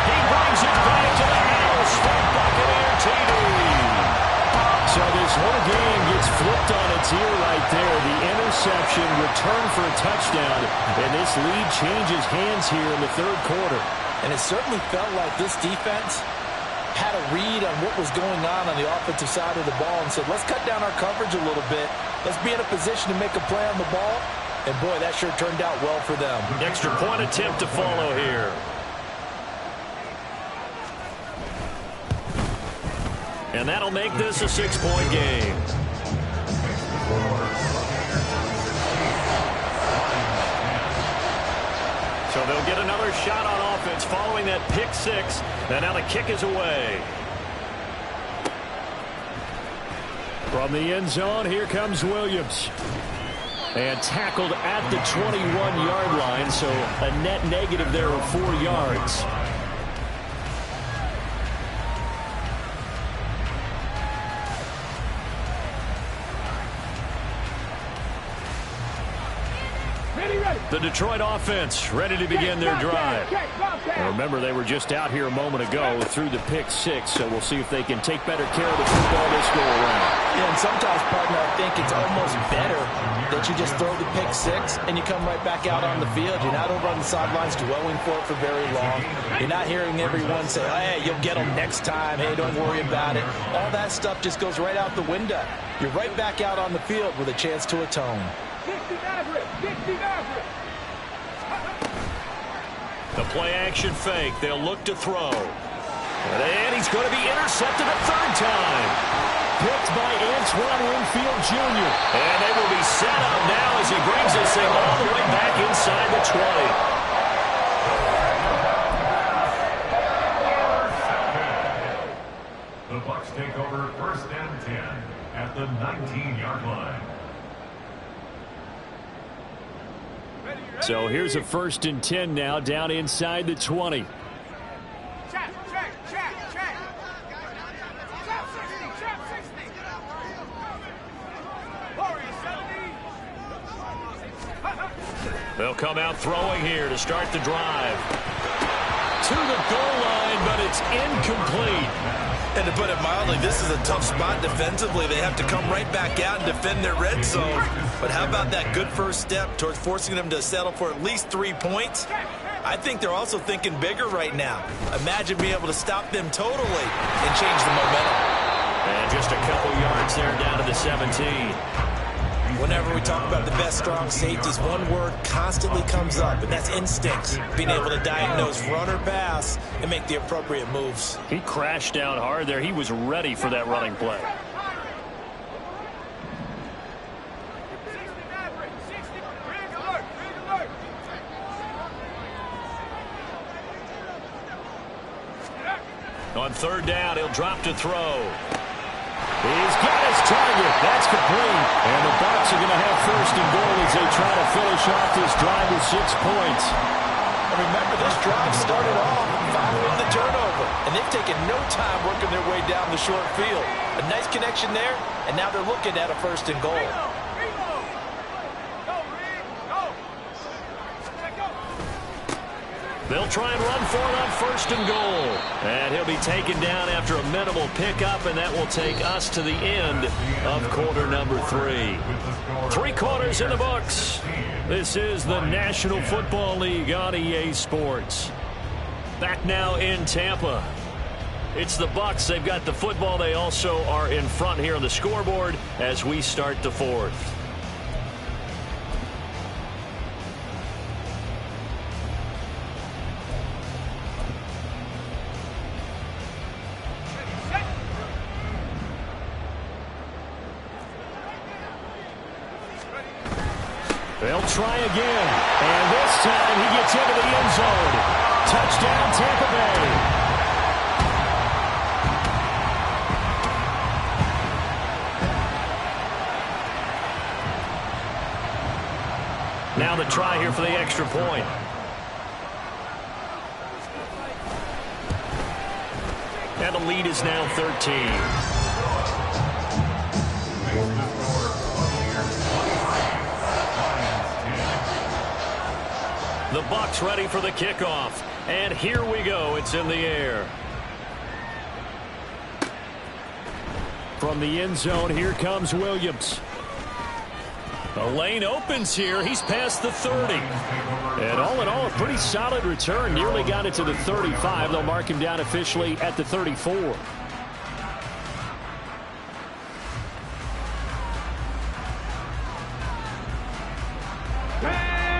G: He brings it back to the house for Buccaneer TV.
K: So this whole game gets flipped on its ear right there. The interception, return for a touchdown, and this lead changes hands here in the third quarter.
H: And it certainly felt like this defense had a read on what was going on the offensive side of the ball and said, let's cut down our coverage a little bit. Let's be in a position to make a play on the ball. And, boy, that sure turned out well for them.
G: Extra point attempt to follow here. And that'll make this a 6-point game. So they'll get another shot on offense following that pick six. And now the kick is away.
K: From the end zone, here comes Williams. And tackled at the 21-yard line, so a net negative there of 4 yards. The Detroit offense ready to begin their drive. And remember, they were just out here a moment ago through the pick six, so we'll see if they can take better care of the football this go around.
H: Yeah, and sometimes, partner, I think it's almost better that you just throw the pick six and you come right back out on the field. You're not over on the sidelines dwelling for it for very long. You're not hearing everyone say, hey, you'll get them next time. Hey, don't worry about it. All that stuff just goes right out the window. You're right back out on the field with a chance to atone.
G: The play-action fake. They'll look to throw. And he's going to be intercepted a third time.
K: Picked by Antoine Winfield Jr.
G: And they will be set up now as he brings this thing all the way back inside the
I: 20. The Bucs take over first and 10 at the 19-yard line.
K: So here's a first and 10 now down inside the 20.
G: They'll come out throwing here to start the drive. To the goal line, but it's incomplete.
H: And to put it mildly, this is a tough spot defensively. They have to come right back out and defend their red zone. But how about that good first step towards forcing them to settle for at least 3 points? I think they're also thinking bigger right now. Imagine being able to stop them totally and change the momentum.
G: And just a couple yards there down to the 17.
H: Whenever we talk about the best strong safeties, one word constantly comes up, and that's instincts. Being able to diagnose run or pass and make the appropriate moves.
K: He crashed down hard there. He was ready for that running play.
G: On third down, he'll drop to throw.
K: He's got his target. That's complete. And the Bucs are going to have first and goal as they try to finish off this drive with 6 points.
H: And remember, this drive started off following the turnover. And they've taken no time working their way down the short field. A nice connection there, and now they're looking at a first and goal.
K: They'll try and run for it on 1st and goal. And he'll be taken down after a minimal pickup, and that will take us to the end of quarter number 3. 3 quarters in the books. This is the National Football League on EA Sports. Back now in Tampa. It's the Bucs. They've got the football. They also are in front here on the scoreboard as we start the 4th. They'll try again, and this time he gets into the end zone. Touchdown, Tampa Bay. Now the try here for the extra point. And the lead is now 13. The Bucs ready for the kickoff. And here we go. It's in the air. From the end zone, here comes Williams. The lane opens here. He's past the 30. And all in all, a pretty solid return. Nearly got it to the 35. They'll mark him down officially at the 34.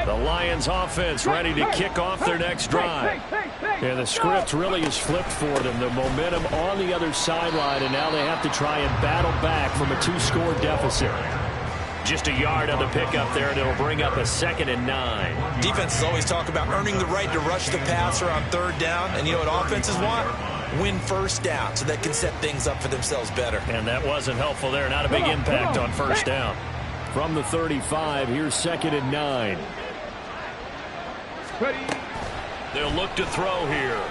K: The Lions offense ready to kick off their next drive. And the script really is flipped for them. The momentum on the other sideline, and now they have to try and battle back from a 2-score deficit. Just a yard on the pickup there, and it'll bring up a 2nd and 9.
H: Defenses always talk about earning the right to rush the passer on 3rd down. And you know what offenses want? Win 1st down so they can set things up for themselves better.
K: And that wasn't helpful there. Not a big impact on 1st down. From the 35, here's 2nd and 9. They'll look to throw here.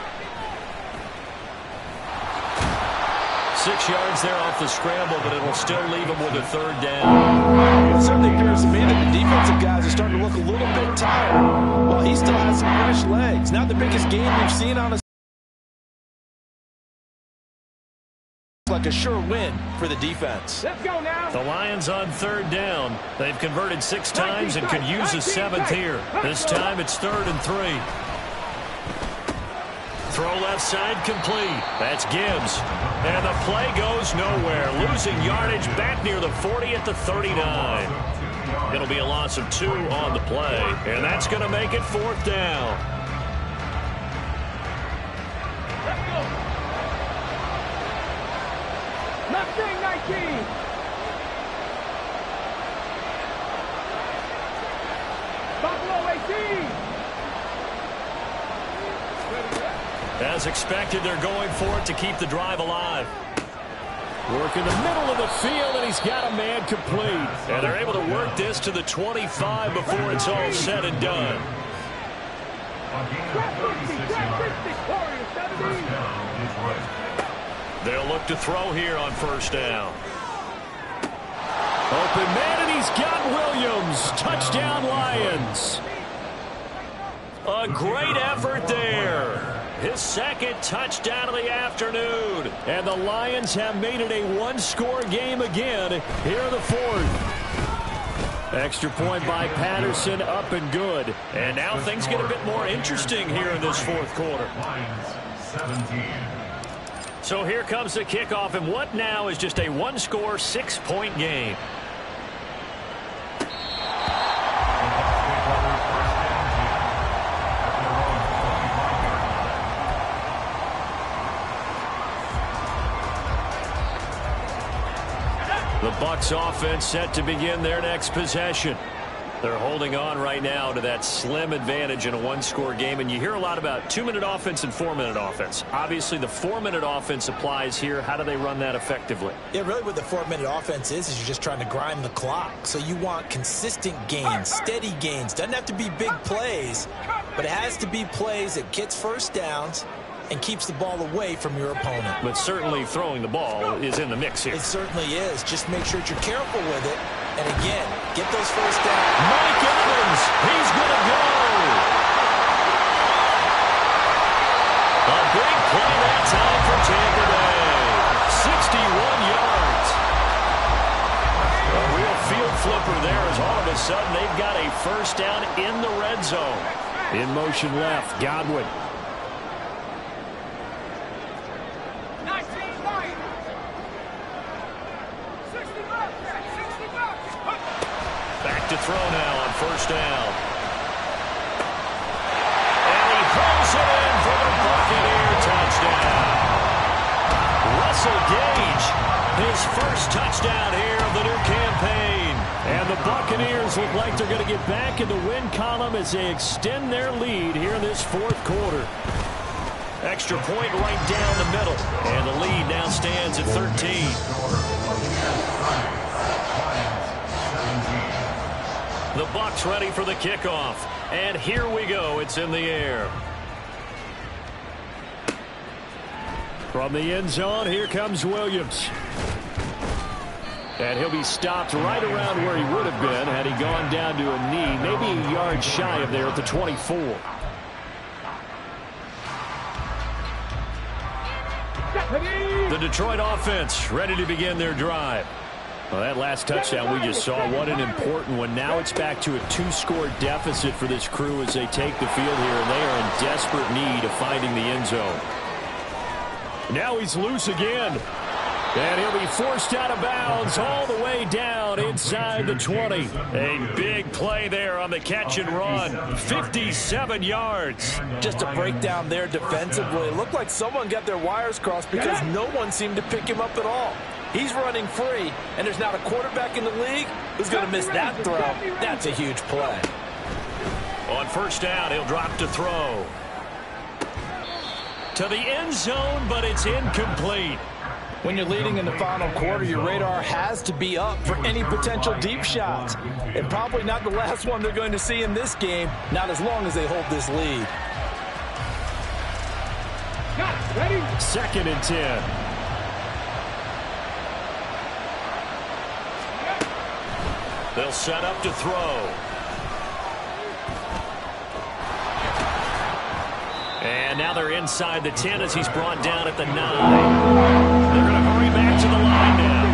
K: 6 yards there off the scramble, but it'll still leave him with a 3rd down.
H: It certainly appears to me that the defensive guys are starting to look a little bit tired, while he still has some fresh legs. Not the biggest game we've seen on a like a sure win for the defense.
J: Let's go now.
K: The Lions on 3rd down. They've converted 6 times and could use a 7th here. This time it's 3rd and 3. Throw left side complete. That's Gibbs. And the play goes nowhere. Losing yardage back near the 40 at the 39. It'll be a loss of 2 on the play. And that's going to make it 4th down.
J: Let's go. Left wing 19. Buffalo 18.
K: As expected, they're going for it to keep the drive alive. Work in the middle of the field, and he's got a man complete. And they're able to work this to the 25 before it's all said and done. They'll look to throw here on 1st down. Open man, and he's got Williams. Touchdown, Lions. A great effort there. His 2nd touchdown of the afternoon. And the Lions have made it a 1-score game again here in the 4th. Extra point by Patterson, up and good. And now things get a bit more interesting here in this 4th quarter. So here comes the kickoff, and what now is just a 1-score, 6-point game. The Bucs offense set to begin their next possession. They're holding on right now to that slim advantage in a 1-score game, and you hear a lot about 2-minute offense and 4-minute offense. Obviously, the 4-minute offense applies here. How do they run that effectively?
H: Yeah, really what the 4-minute offense is you're just trying to grind the clock. So you want consistent gains, steady gains. Doesn't have to be big plays, but it has to be plays that gets 1st downs and keeps the ball away from your opponent.
K: But certainly throwing the ball is in the mix here.
H: It certainly is. Just make sure that you're careful with it. And again, get those 1st downs.
K: Mike Evans, he's going to go. time for Tampa Bay. 61 yards. A real field flipper there as all of a sudden they've got a first down in the red zone.
G: In motion left, Godwin.
K: Back to throw now on first down. And he hauls it in for the Buccaneer touchdown. Russell Gage, his first touchdown here of the new campaign.
G: And the Buccaneers look like they're going to get back in the win column as they extend their lead here in this fourth quarter.
K: Extra point right down the middle. And the lead now stands at 13. The Bucs ready for the kickoff. And here we go. It's in the air.
G: From the end zone, here comes Williams. And he'll be stopped right around where he would have been had he gone down to a knee, maybe a yard shy of there at the 24.
K: The Detroit offense ready to begin their drive.
G: Well, that last touchdown we just saw, what an important one. Now it's back to a 2-score deficit for this crew as they take the field here, and they are in desperate need of finding the end zone. Now he's loose again. And he'll be forced out of bounds all the way down inside the 20.
K: A big play there on the catch and run. 57 yards.
H: Just a breakdown there defensively. It looked like someone got their wires crossed because no one seemed to pick him up at all. He's running free, and there's not a quarterback in the league who's going to miss that throw. That's a huge play.
K: On first down, he'll drop to throw. To the end zone, but it's incomplete.
H: When you're leading in the final quarter, your radar has to be up for any potential deep shots. And probably not the last one they're going to see in this game, not as long as they hold this lead.
G: Ready? 2nd and 10.
K: They'll set up to throw. And now they're inside the 10 as he's brought down at the 9. They're going to hurry back to the line now.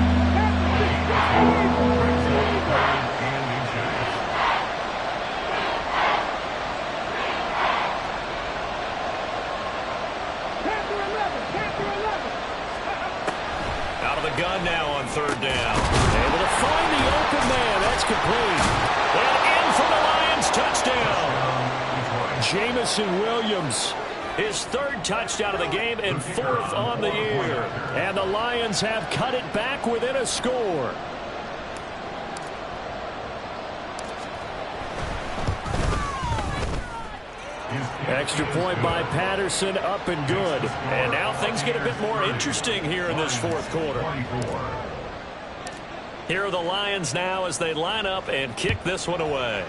K: Out of the gun now on third down.
G: Able to find the open man. That's complete.
K: And in for the Lions touchdown.
G: Jamison Williams.
K: His third touchdown of the game and 4th on the year.
G: And the Lions have cut it back within a score. Extra point by Patterson, up and good.
K: And now things get a bit more interesting here in this fourth quarter. Here are the Lions now as they line up and kick this one away.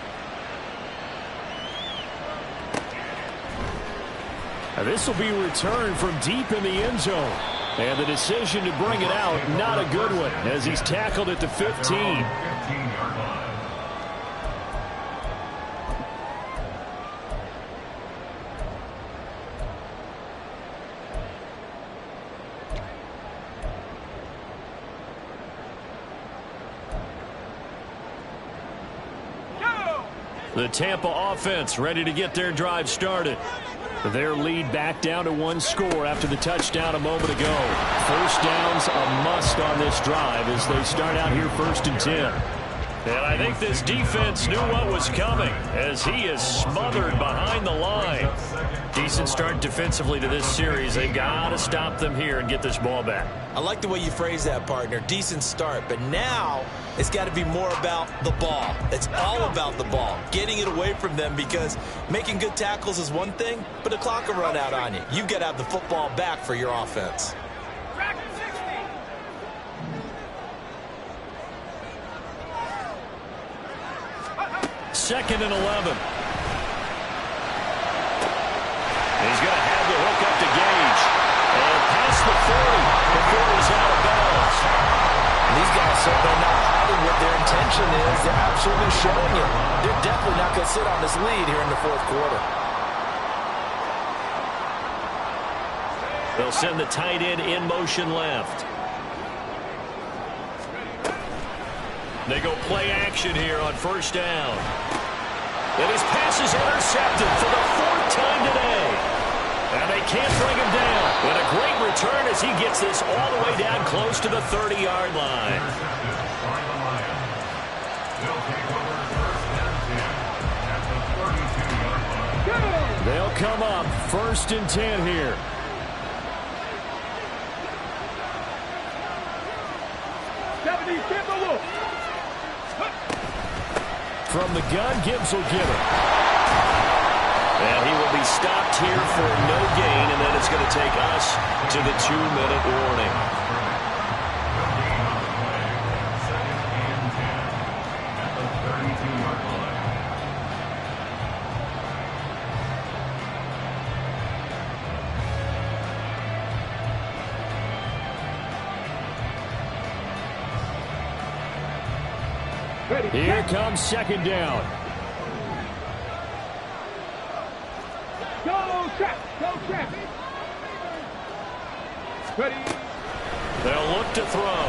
G: Now this will be returned from deep in the end zone. And the decision to bring it out, not a good one, as he's tackled at the 15.
K: The Tampa offense ready to get their drive started.
G: Their lead back down to 1 score after the touchdown a moment ago. First down's a must on this drive as they start out here 1st and 10.
K: And I think this defense knew what was coming as he is smothered behind the line. Decent start defensively to this series. They've got to stop them here and get this ball back.
H: I like the way you phrase that, partner. Decent start, but now it's got to be more about the ball. It's all about the ball, getting it away from them, because making good tackles is one thing, but the clock will run out on you. You've got to have the football back for your offense.
K: Second and 11. He's going to have the hook up to Gage. And past the 40 before he's out of bounds.
H: These guys certainly not hiding what their intention is. They're absolutely showing it. They're definitely not going to sit on this lead here in the fourth quarter.
K: They'll send the tight end in motion left. They go play action here on first down. And his pass is intercepted for the 4th time today. And they can't bring him down. And a great return as he gets this all the way down close to the 30-yard line.
G: They'll come up 1st and 10 here. From the gun, Gibbs will get it.
K: And he will be stopped here for no gain, and then it's going to take us to the 2-minute warning.
G: Here comes 2nd down.
J: Go trap! Go trap! Ready?
K: They'll look to throw.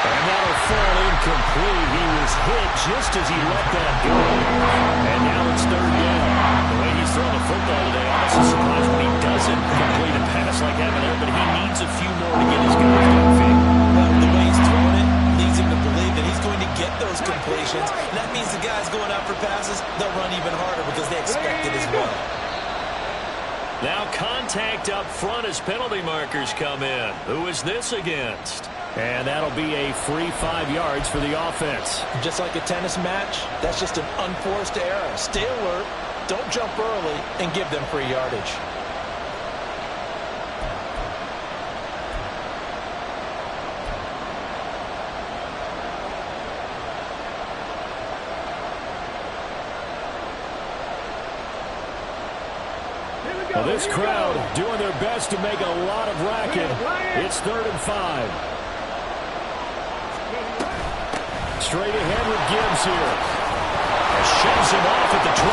K: And that'll fall incomplete. He was hit just as he let that go. And now it's 3rd down. The way he's thrown the football today, almost a surprise when he doesn't complete a pass like that there, but he needs a few more to get his guys downfield.
H: The way he's throwing it leads him to believe that he's going to get those completions. And that means the guys going out for passes, they'll run even harder because they expect it as well.
K: Now contact up front as penalty markers come in. Who is this against?
G: And that'll be a free 5 yards for the offense.
H: Just like a tennis match, that's just an unforced error. Stay alert, don't jump early, and give them free yardage.
G: Well, this crowd doing their best to make a lot of racket. It's 3rd and 5. Straight ahead with Gibbs here.
K: Shoves him off at the 20.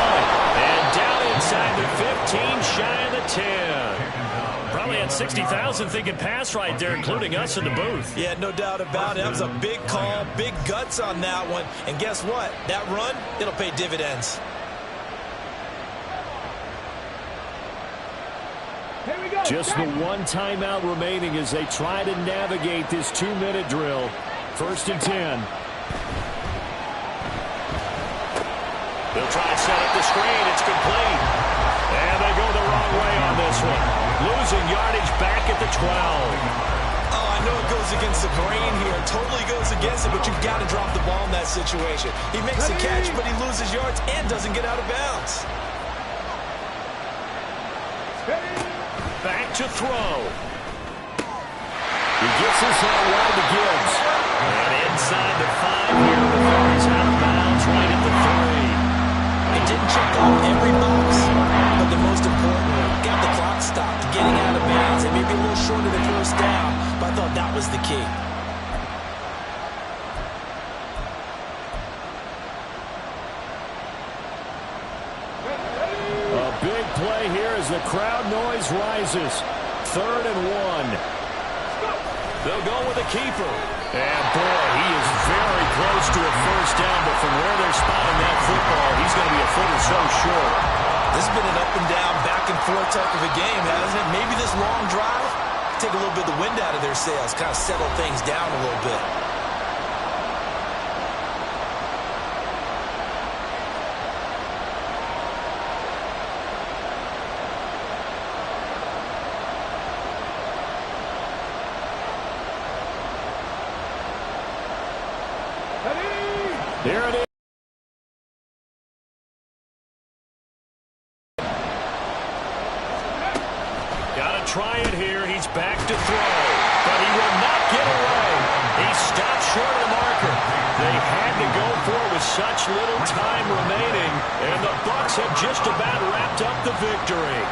K: And down inside the 15, shy of the 10. Probably had 60,000 thinking pass right there, including us in the booth.
H: Yeah, no doubt about it. That was a big call, big guts on that one. And guess what? That run, it'll pay dividends.
G: Just the 1 timeout remaining as they try to navigate this 2-minute drill. 1st and 10.
K: They'll try and set up the screen. It's complete. And they go the wrong way on this one. Losing yardage back at the 12.
H: Oh, I know it goes against the grain here. Totally goes against it, but you've got to drop the ball in that situation. He makes the catch, but he loses yards and doesn't get out of bounds.
K: Back to throw.
G: He gets this out wide to Gibbs.
K: And inside the 5 here before he's out of bounds right at the 3.
H: It didn't check off every box, but the most important one, got the clock stopped, getting out of bounds, and maybe a little short of the 1st down, but I thought that was the key.
G: A big play here as the crowd noise rises. 3rd and 1.
K: They'll go with a keeper. And boy, he is very close to a 1st down, but from where they're spotting that football, he's going to be a foot or so short.
H: This has been an up and down, back and forth type of a game, hasn't it? Maybe this long drive, take a little bit of the wind out of their sails, kind of settle things down a little bit.
G: Here it is.
K: Gotta try it here. He's back to throw, but he will not get away. He stopped short of the marker. They had to go for it with such little time remaining, and the Bucs have just about wrapped up the victory.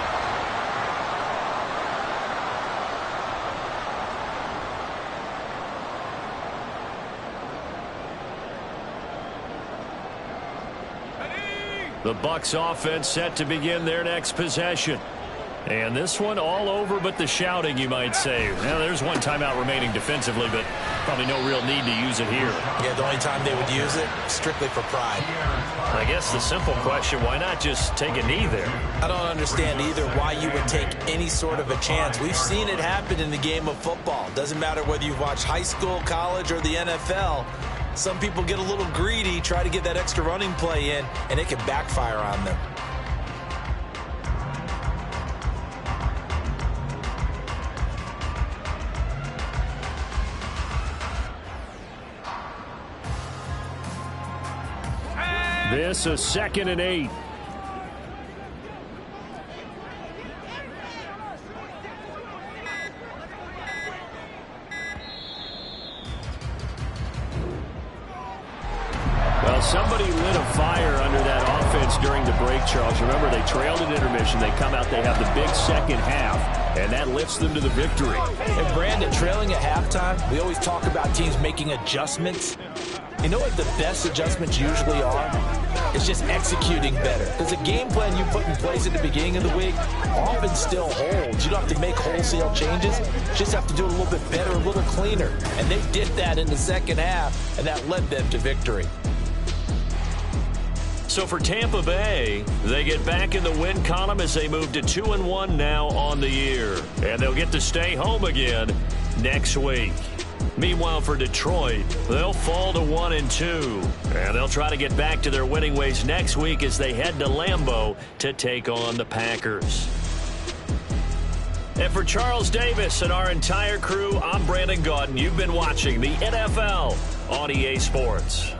G: The Bucs offense set to begin their next possession.
K: And this one all over but the shouting, you might say. Now, there's one timeout remaining defensively, but probably no real need to use it here.
H: Yeah, the only time they would use it, strictly for pride.
K: I guess the simple question, why not just take a knee there?
H: I don't understand either why you would take any sort of a chance. We've seen it happen in the game of football. Doesn't matter whether you've watched high school, college, or the NFL. Some people get a little greedy, try to get that extra running play in, and it can backfire on them.
G: This is 2nd and 8. Well, somebody lit a fire under that offense during the break, Charles. Remember, they trailed at intermission. They come out, they have the big second half, and that lifts them to the victory.
H: And Brandon, trailing at halftime, we always talk about teams making adjustments. You know what the best adjustments usually are? It's just executing better. Because the game plan you put in place at the beginning of the week often still holds. You don't have to make wholesale changes. You just have to do it a little bit better, a little cleaner. And they did that in the second half, and that led them to victory.
K: So for Tampa Bay, they get back in the win column as they move to 2-1 now on the year. And they'll get to stay home again next week. Meanwhile, for Detroit, they'll fall to 1-2. And they'll try to get back to their winning ways next week as they head to Lambeau to take on the Packers. And for Charles Davis and our entire crew, I'm Brandon Gaudin. You've been watching the NFL on EA Sports.